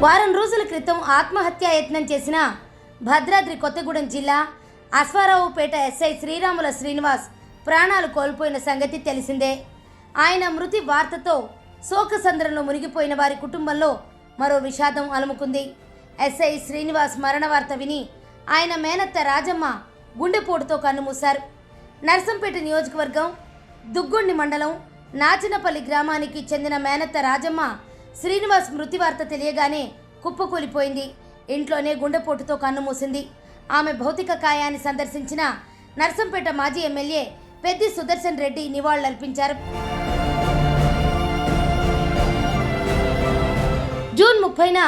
వారం రోజుల క్రితం ఆత్మహత్యాయత్నం చేసిన భద్రాద్రి కొత్తగూడెం జిల్లా అశ్వారావుపేట ఎస్ఐ శ్రీరాముల శ్రీనివాస్ ప్రాణాలు కోల్పోయిన సంగతి తెలిసిందే. ఆయన మృతి వార్తతో శోకసంద్రంలో మునిగిపోయిన వారి కుటుంబంలో మరో విషాదం అలుముకుంది. ఎస్ఐ శ్రీనివాస్ మరణ వార్త విని ఆయన మేనత్త రాజమ్మ గుండెపోటుతో కన్నుమూశారు. నర్సంపేట నియోజకవర్గం దుగ్గొండి మండలం నాచినపల్లి గ్రామానికి చెందిన మేనత్త రాజమ్మ శ్రీనివాస్ మృతి వార్త తెలియగానే కుప్పకూలిపోయింది. ఇంట్లోనే గుండెపోటుతో కన్నుమూసింది. ఆమె భౌతిక కాయాన్ని సందర్శించిన నర్సంపేట మాజీ ఎమ్మెల్యే పెద్ది సుదర్శన్ రెడ్డి నివాళులర్పించారు. జూన్ 30న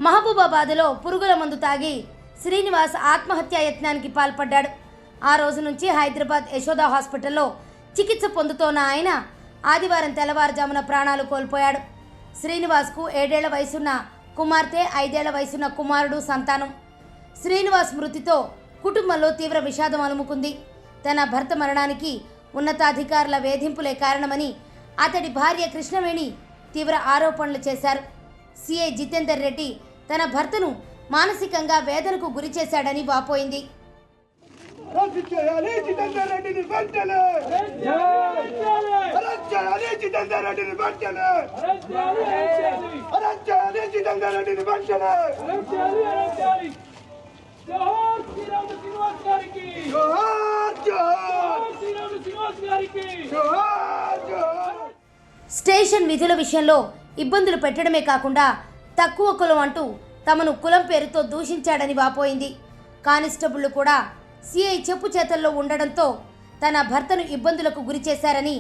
మహబూబాబాద్లో పురుగుల మందు తాగి శ్రీనివాస్ ఆత్మహత్యాయత్నానికి పాల్పడ్డాడు. ఆ రోజు నుంచి హైదరాబాద్ యశోదా హాస్పిటల్లో చికిత్స పొందుతోన్న ఆయన ఆదివారం తెల్లవారుజామున ప్రాణాలు కోల్పోయాడు. శ్రీనివాస్కు 7 ఏళ్ల వయసున్న కుమార్తె, 5 ఏళ్ల వయసున్న కుమారుడు సంతానం. శ్రీనివాస్ మృతితో కుటుంబంలో తీవ్ర విషాదం అలుముకుంది. తన భర్త మరణానికి ఉన్నతాధికారుల వేధింపులే కారణమని అతడి భార్య కృష్ణవేణి తీవ్ర ఆరోపణలు చేశారు. సిఐ జితేందర్ రెడ్డి తన భర్తను మానసికంగా వేదనకు గురి చేశాడని వాపోయింది. స్టేషన్ విధుల విషయంలో ఇబ్బందులు పెట్టడమే కాకుండా తక్కువ కులం అంటూ తమను కులం పేరుతో దూషించాడని వాపోయింది. కానిస్టేబుళ్లు కూడా సిఐ చెప్పు చేతల్లో ఉండడంతో తన భర్తను ఇబ్బందులకు గురి చేశారని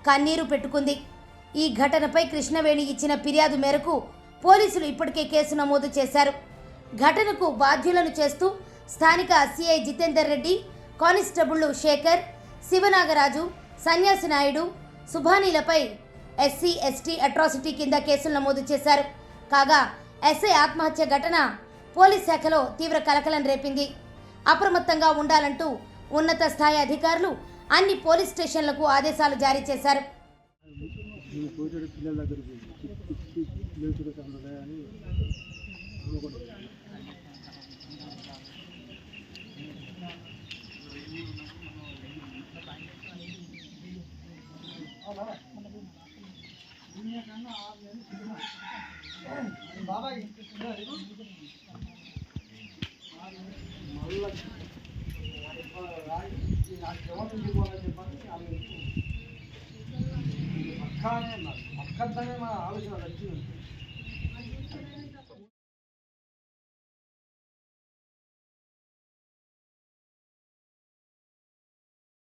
కన్నీరు పెట్టుకుంది. ఈ ఘటనపై కృష్ణవేణి ఇచ్చిన ఫిర్యాదు మేరకు పోలీసులు ఇప్పటికే కేసు నమోదు చేశారు. ఘటనకు బాధ్యులను చేస్తూ స్థానిక సిఐ జితేందర్ రెడ్డి, కానిస్టేబుళ్లు శేఖర్, శివనాగరాజు, సన్యాసి నాయుడు, సుభానీలపై ఎస్సీ ఎస్టీ అట్రాసిటీ కింద కేసులు నమోదు చేశారు. కాగా ఎస్ఐ ఆత్మహత్య ఘటన పోలీస్ శాఖలో తీవ్ర కలకలం రేపింది. అప్రమత్తంగా ఉండాలంటూ ఉన్నత స్థాయి అధికారులు అన్ని పోలీస్ స్టేషన్లకు ఆదేశాలు జారీ చేశారు. అక్కడనే మన ఆలోచన వచ్చింది.